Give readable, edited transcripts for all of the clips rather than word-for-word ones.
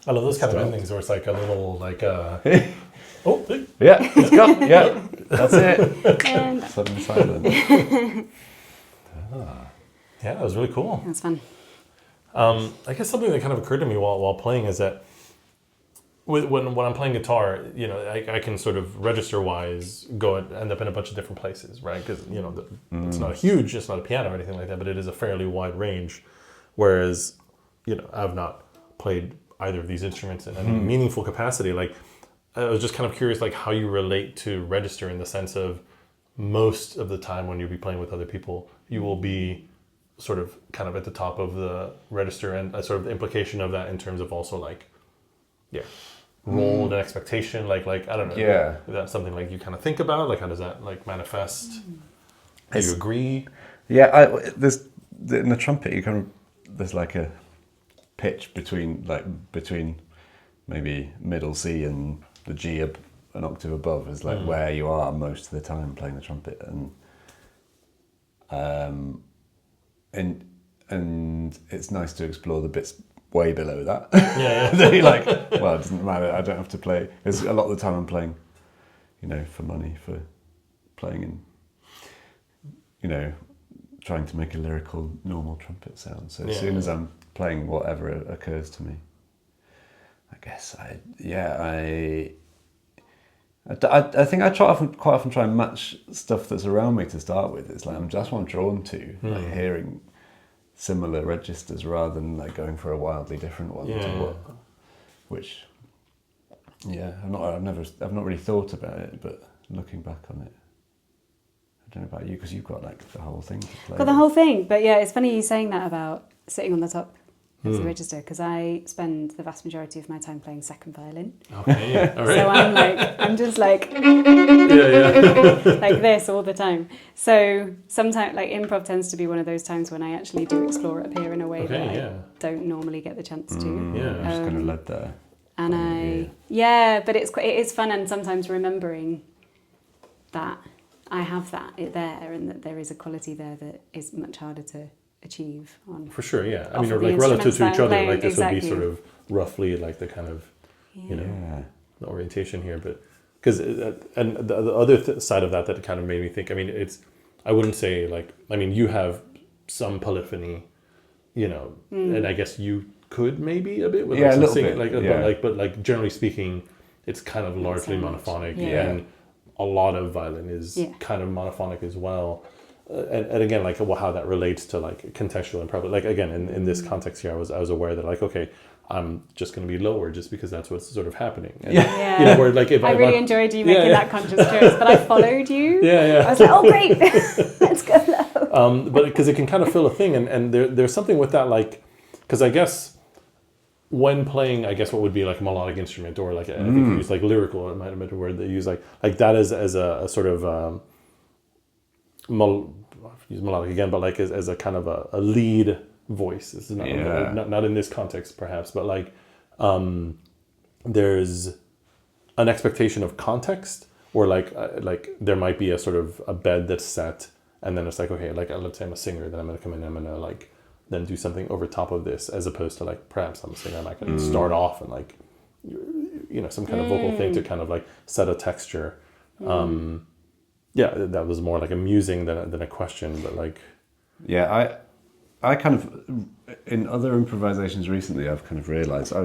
I love those kind of endings where it's like a little like yeah, it's gone. Yeah, that's it. And Sudden silence. Yeah, that was really cool. that's fun. I guess something that kind of occurred to me while playing is that when I'm playing guitar, you know, I can sort of register-wise go and end up in a bunch of different places, right? Because, you know, it's not huge, it's not a piano or anything like that, but it is a fairly wide range. Whereas, you know, I've not played either of these instruments in any meaningful capacity. Like, I was just kind of curious, like, how you relate to register in the sense of most of the time when you'll be playing with other people, you will be sort of kind of at the top of the register, and a sort of the implication of that in terms of also like, role and expectation, like I don't know. Yeah. Is that something like you kind of think about? Like, how does that like manifest? Do you agree? Yeah, in the trumpet, there's like a pitch between maybe middle C and the G an octave above is like where you are most of the time playing the trumpet, and it's nice to explore the bits way below that. Yeah. You're like, well, it doesn't matter. I don't have to play. Because a lot of the time I'm playing, you know, for money, for playing in, you know, trying to make a lyrical, normal trumpet sound. So as soon as I'm playing whatever occurs to me, I guess I think I quite often try and match stuff that's around me to start with. It's like that's what I'm drawn to, like hearing similar registers rather than like going for a wildly different one. Which I've not really thought about it, but looking back on it, I don't know about you because you've got like the whole thing to play. Got the whole thing, but yeah, it's funny you saying that about sitting on the top as a register, because I spend the vast majority of my time playing second violin. Okay, yeah, all right. So I'm just like like this all the time. So sometimes like improv tends to be one of those times when I actually do explore it up here in a way that I don't normally get the chance to. I'm just kind of led there. And but it is fun, and sometimes remembering that I have that there, and that there is a quality there that is much harder to achieve on. For sure, yeah. I mean, Often the like relative to each other, playing, like this exactly. would be sort of roughly like the kind of, you know, the orientation here. But because, and the other side of that kind of made me think, I mean, I wouldn't say like, I mean, you have some polyphony, you know, and I guess you could maybe a bit with like, a little singing, bit, but like generally speaking, it's kind of largely monophonic, and a lot of violin is kind of monophonic as well. And again, like how that relates to like contextual and probably like again in this context here, I was aware that like, okay, I'm just going to be lower just because that's what's sort of happening. And, Yeah. you know, where like if I really enjoyed you making that conscious choice, but I followed you. I was like, oh great, let's go low. But because it can kind of fill a thing, and there's something with that, like, because I guess when playing, I guess what would be like a melodic instrument, or like I think you use like lyrical, it might have been a word they use like that as a sort of use melodic again, but like as a kind of a lead voice. This is not in this context perhaps, but like there's an expectation of context, or like there might be a sort of a bed that's set, and then it's like, okay, like let's say I'm a singer, then I'm gonna come in, I'm gonna like then do something over top of this, as opposed to like perhaps I'm a singer, I might start off and like some kind of vocal thing to kind of like set a texture. That was more like a musing than a question, but like I kind of in other improvisations recently I've kind of realized a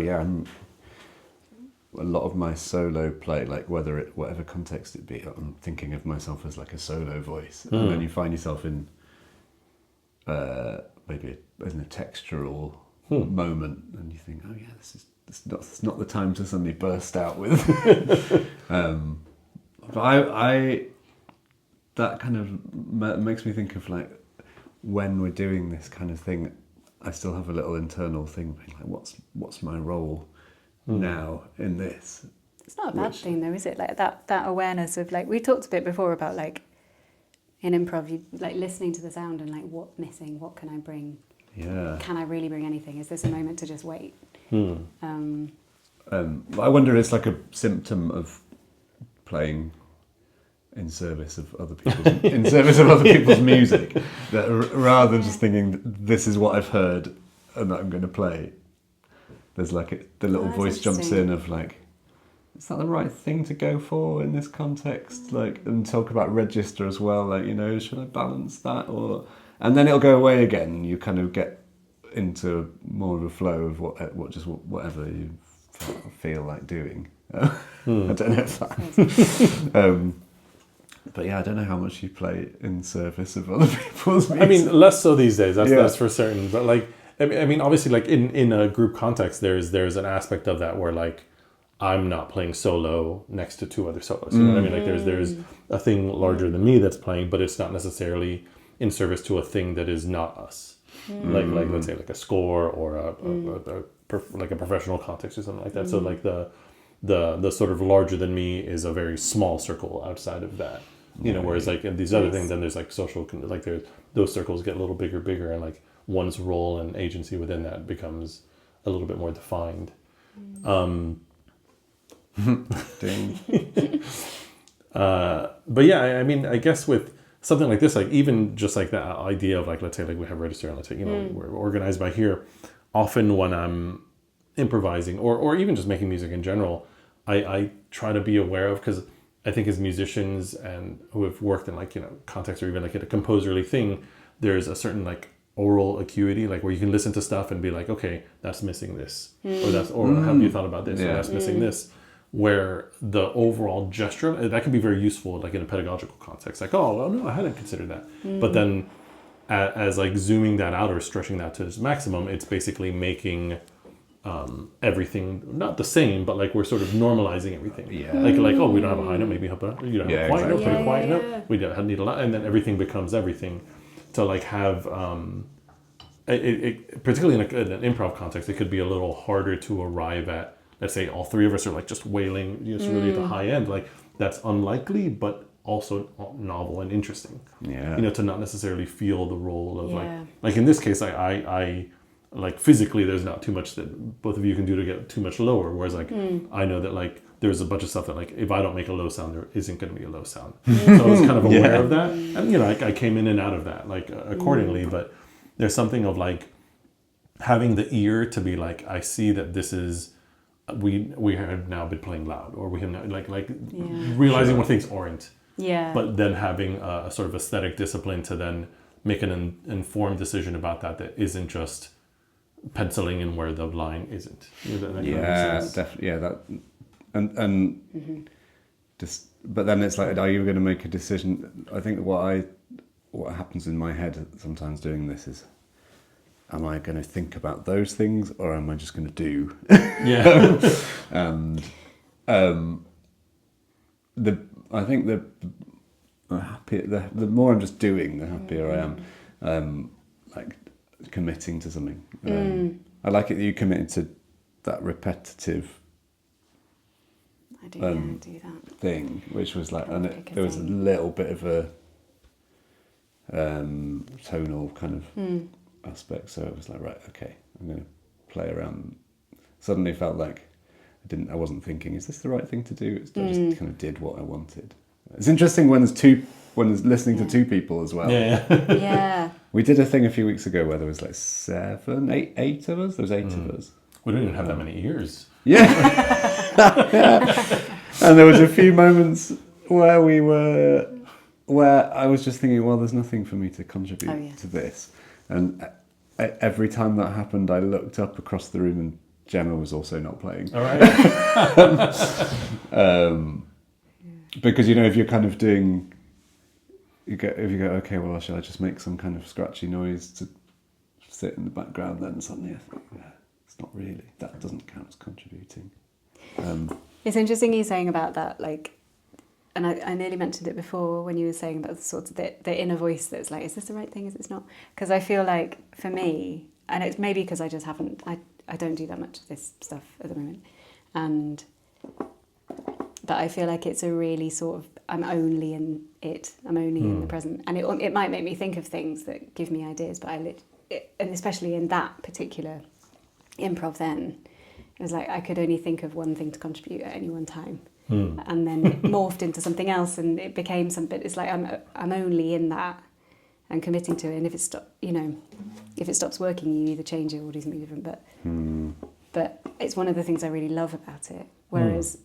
lot of my solo play, like whatever context it be, I'm thinking of myself as like a solo voice, and then you find yourself in maybe in a textural moment, and you think, oh yeah, this is not the time to suddenly burst out with. But I that kind of makes me think of like when we're doing this kind of thing, I still have a little internal thing being like, what's my role now in this? It's not a bad thing though, is it? Like that awareness of like, we talked a bit before about like in improv, you like listening to the sound and like what's missing, what can I bring? Yeah. Can I really bring anything? Is this a moment to just wait? I wonder, it's like a symptom of playing in service of other people's music, that rather than just thinking this is what I've heard and that I'm going to play, there's like the little voice jumps in of like, is that the right thing to go for in this context? Like, and talk about register as well, like, should I balance that, and then it'll go away again, and you kind of get into more of a flow of whatever you feel like doing. I don't know if that. But yeah, I don't know how much you play in service of other people's music. I mean, less so these days. That's for certain. But like, I mean, obviously, like in a group context, there's an aspect of that where like I'm not playing solo next to two other solos. You know what I mean? Like there's a thing larger than me that's playing, but it's not necessarily in service to a thing that is not us. Like let's say like a score or like a professional context or something like that. So like the sort of larger than me is a very small circle outside of that. Whereas like in these other things, then there's like social, like those circles get a little bigger, and like one's role and agency within that becomes a little bit more defined. But yeah, I mean, I guess with something like this, like even just like that idea of like, let's say like we have register, and let's say we're organized by here. Often when I'm improvising or even just making music in general, I try to be aware of, because I think as musicians and who have worked in like context or even like in a composerly thing, there's a certain like oral acuity, like where you can listen to stuff and be like, okay, that's missing this, or have you thought about this, or that's missing this. Where the overall gesture, that can be very useful like in a pedagogical context, like, oh well, no, I hadn't considered that. But then as like zooming that out or stretching that to its maximum, it's basically making everything not the same, but like we're sort of normalizing everything. Like oh, we don't have a high note, maybe you don't have a quiet note, put a quiet note. We need a lot, and then everything becomes everything. To like have it particularly in an improv context, it could be a little harder to arrive at. Let's say all three of us are like just wailing, really at the high end. Like that's unlikely, but also novel and interesting. To not necessarily feel the role of like in this case, I like physically there's not too much that both of you can do to get too much lower. Whereas like I know that like there's a bunch of stuff that like if I don't make a low sound, there isn't going to be a low sound. So I was kind of aware of that, and I came in and out of that like accordingly. But there's something of like having the ear to be like, I see that this is. We have now been playing loud, or we have now realizing what things aren't. But then having a sort of aesthetic discipline to then make an informed decision about that isn't just penciling in where the line isn't. Definitely. Yeah, that and just. But then it's like, are you going to make a decision? I think what happens in my head sometimes doing this is, am I going to think about those things or am I just going to do? Yeah. And I think the happier, the more I'm just doing, the happier I am. Like committing to something. I like it that you committed to that repetitive. I do, do that thing, which was like, and there was a thing. little bit of a tonal kind of aspect. So it was like, right, okay, I'm going to play around. Suddenly felt like I wasn't thinking, is this the right thing to do? I just kind of did what I wanted. It's interesting when there's listening to two people as well. Yeah. Yeah. We did a thing a few weeks ago where there was like eight of us. There was 8 of us. We didn't even have that many ears. Yeah. And there was a few moments where I was just thinking, well, there's nothing for me to contribute to this. And every time that happened, I looked up across the room and Gemma was also not playing. All right. Because, if you're kind of doing, if you go, okay, well, shall I just make some kind of scratchy noise to sit in the background? Then suddenly I think, it's not really, that doesn't count as contributing. It's interesting you saying about that, like, and I nearly mentioned it before when you were saying about the sort of the inner voice that's like, is this the right thing, is this not? Because I feel like, for me, and it's maybe because I just haven't, I don't do that much of this stuff at the moment, but I feel like it's a really sort of, I'm only in the present, and it might make me think of things that give me ideas, but and especially in that particular improv then, it was like I could only think of one thing to contribute at any one time. And then it morphed into something else and it became something. It's like I'm only in that and committing to it, and if it stops working, you either change it or do something different. But it's one of the things I really love about it. Whereas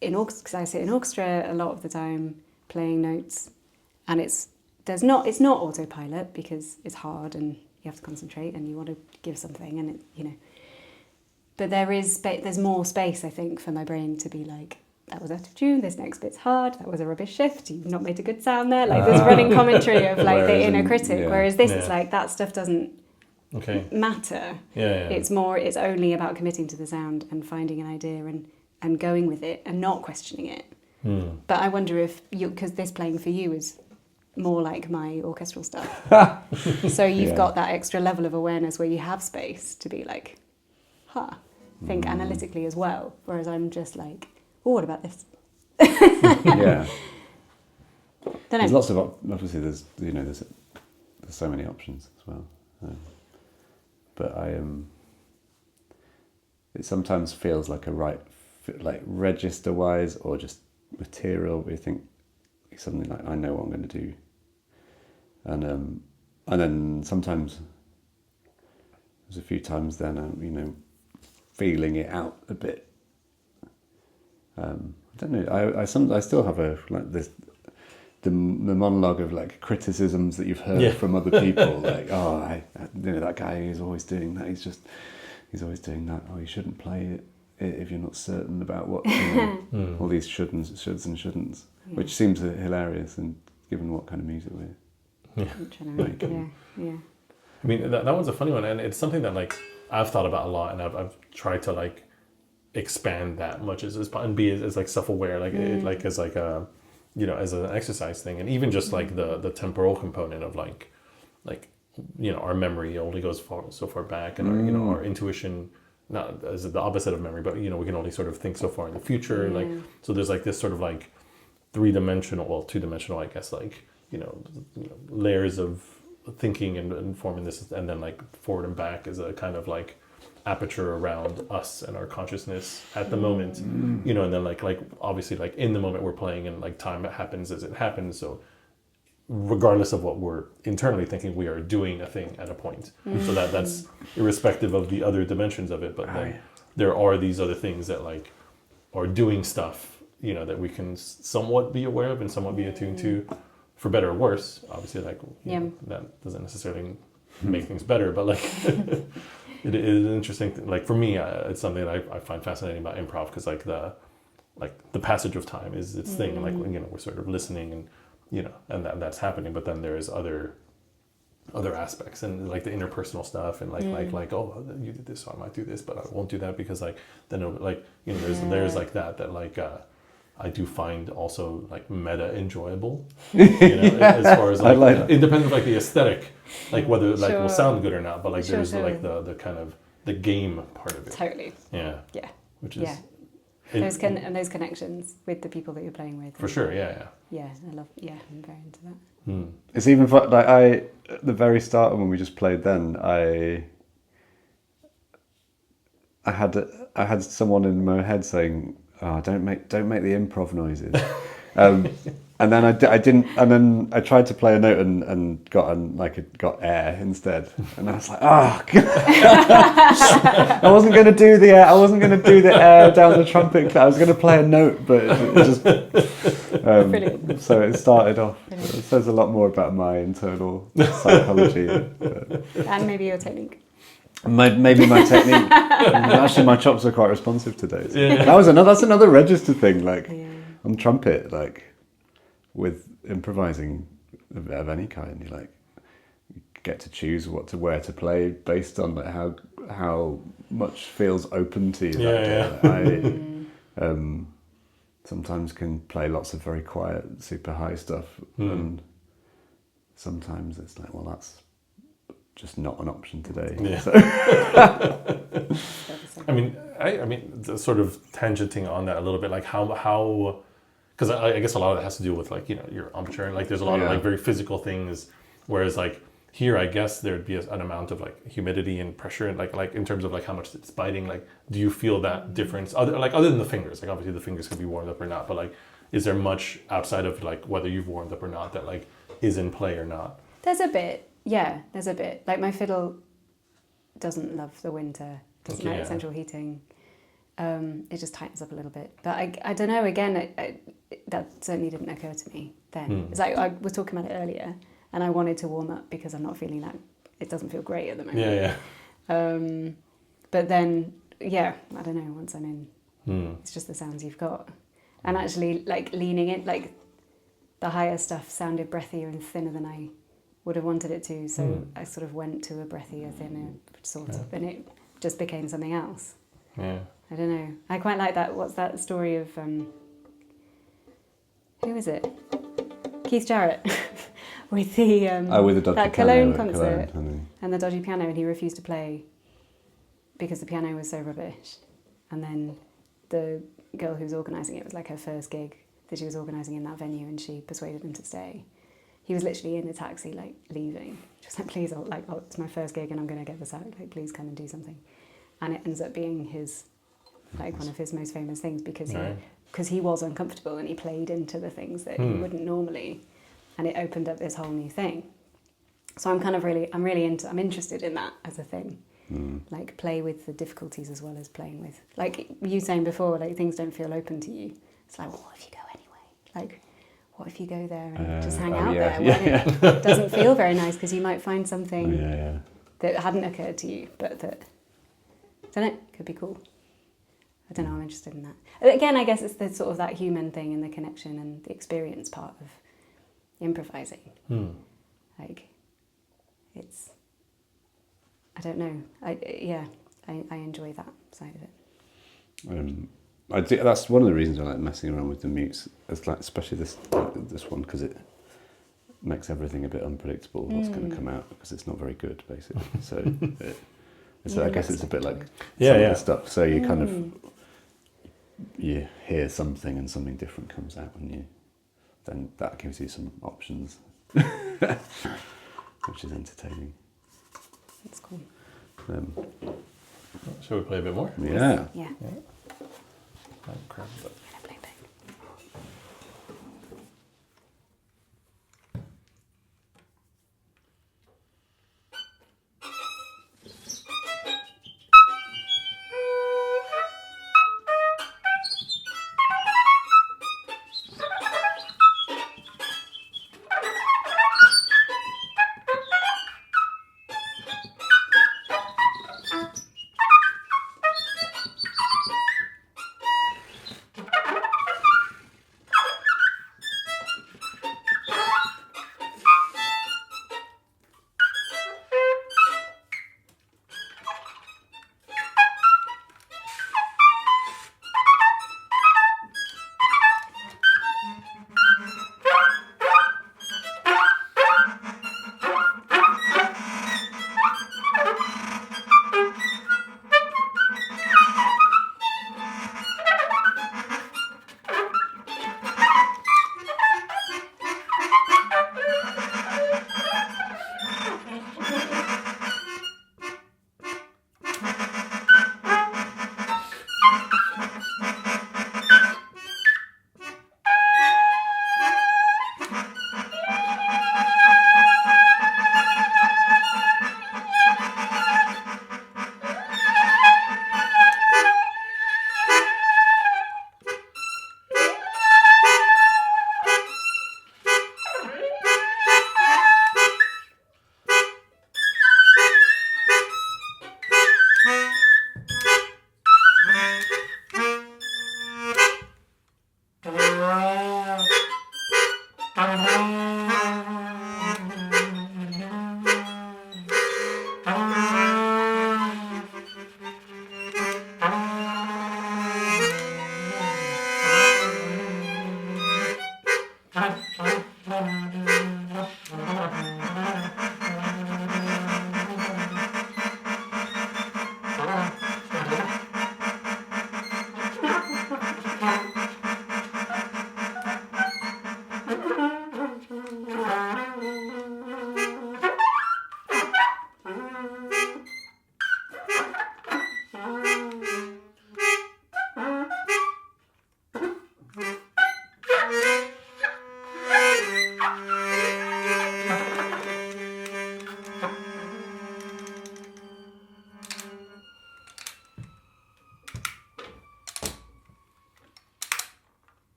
because I sit in orchestra a lot of the time playing notes, and it's not autopilot because it's hard and you have to concentrate and you want to give something, and But there's more space, I think, for my brain to be like, that was out of tune, this next bit's hard, that was a rubbish shift, you've not made a good sound there. Like there's running commentary of like the inner critic, whereas this is like, that stuff doesn't matter. It's only about committing to the sound and finding an idea and going with it and not questioning it. But I wonder if because this playing for you is more like my orchestral stuff. So you've got that extra level of awareness where you have space to be like, think analytically as well, whereas I'm just like, oh, what about this? Yeah. Don't There's know. lots of obviously there's so many options as well, but it sometimes feels like like register wise or just material where you think something like, I know what I'm going to do, and then sometimes there's a few times then feeling it out a bit. I don't know. I still have the monologue of like criticisms that you've heard from other people. Like, that guy is always doing that. He's always doing that. Oh, you shouldn't play it if you're not certain about what all these shoulds and shouldn'ts, which seems hilarious and given what kind of music we're making. Yeah. I mean, that one's a funny one, and it's something that like I've thought about a lot, and I've tried to like expand that much as and be as like self-aware, like like as like a as an exercise thing, and even just like the temporal component of like our memory only goes so far back, and our intuition not as the opposite of memory, but we can only sort of think so far in the future, like so there's like this sort of like 2-dimensional, I guess, like layers of thinking and forming this, and then like forward and back is a kind of like aperture around us and our consciousness at the moment, and then like obviously like in the moment we're playing, and like time happens as it happens, so regardless of what we're internally thinking, we are doing a thing at a point, so that's irrespective of the other dimensions of it, but then there are these other things that like are doing stuff that we can somewhat be aware of and somewhat be attuned to, for better or worse. Obviously, like that doesn't necessarily make things better, but like it is an interesting thing. Like for me, it's something that I find fascinating about improv, because like the passage of time is its thing, and like we're sort of listening, and and that's happening, but then there's other other aspects and like the interpersonal stuff and like oh, you did this, so I might do this, but I won't do that because like then it'll, like, you know, there's like that like I do find also like meta enjoyable, you know, as far as like independent of like the aesthetic, like whether like will sound good or not, but like there's like the kind of the game part of it. Totally. Yeah. Which is those connections with the people that you're playing with. For sure. Yeah. I'm very into that. It's even fun, like at the very start when we just played then, I had someone in my head saying, "Oh, don't make the improv noises," and then I didn't, and then I tried to play a note and got air instead, and I was like, "Oh, I wasn't going to do the air. I wasn't going to do the air down the trumpet. I was going to play a note, but it just." So it started off. Brilliant. It says a lot more about my internal psychology, and maybe your technique. Maybe my technique. Actually, my chops are quite responsive today. So. Yeah. That's another register thing. Like on trumpet, like with improvising of any kind, you get to choose where to play based on like how much feels open to you. That day. I sometimes can play lots of very quiet, super high stuff, and sometimes it's like, well, that's just not an option today. Yeah. So. I mean, the sort of tangenting on that a little bit, like how, because I guess a lot of it has to do with like, you know, your embouchure, and like there's a lot of like very physical things, whereas like here, I guess there'd be an amount of like humidity and pressure, and like in terms of like how much it's biting. Like, do you feel that difference? Other than the fingers, like obviously the fingers can be warmed up or not, but like, is there much outside of like whether you've warmed up or not that like is in play or not? There's a bit, there's a bit. Like my fiddle doesn't love the winter, doesn't like central heating. It just tightens up a little bit. But I don't know, again, that certainly didn't occur to me then. It's like I was talking about it earlier, and I wanted to warm up because I'm not feeling that, it doesn't feel great at the moment. But then, I don't know, once I'm in, it's just the sounds you've got. And actually, like leaning in, like the higher stuff sounded breathier and thinner than I would have wanted it to. So I sort of went to a breathier, thinner sort of, and it just became something else. Yeah. I don't know. I quite like that. What's that story of, who is it? Keith Jarrett. with the dodgy Cologne concert and the dodgy piano, and he refused to play because the piano was so rubbish. And then the girl who was organising it was like her first gig that she was organising in that venue, and she persuaded him to stay. He was literally in the taxi, like leaving, just like, please, it's my first gig and I'm going to get this out. Like, please come and do something. And it ends up being his, like one of his most famous things because he was uncomfortable and he played into the things that he wouldn't normally. And it opened up this whole new thing. So I'm interested in that as a thing. Like play with the difficulties as well as playing with, like you saying before, like things don't feel open to you. It's like, well, what if you go anyway? Like, what if you go there and just hang out there when it doesn't feel very nice because you might find something that hadn't occurred to you, but that, I don't know, could be cool. I don't know, I'm interested in that. Again, I guess it's the sort of that human thing and the connection and the experience part of improvising. Like, it's, I don't know. I enjoy that side of it. I think that's one of the reasons I like messing around with the mutes. It's like, especially this one, because it makes everything a bit unpredictable. What's going to come out, because it's not very good, basically. So, I guess it's a bit like some of the stuff. So you kind of you hear something and something different comes out, and then that gives you some options, which is entertaining. That's cool. Shall we play a bit more? Yeah. Yeah. Crap.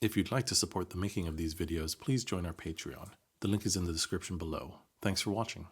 If you'd like to support the making of these videos, please join our Patreon. The link is in the description below. Thanks for watching.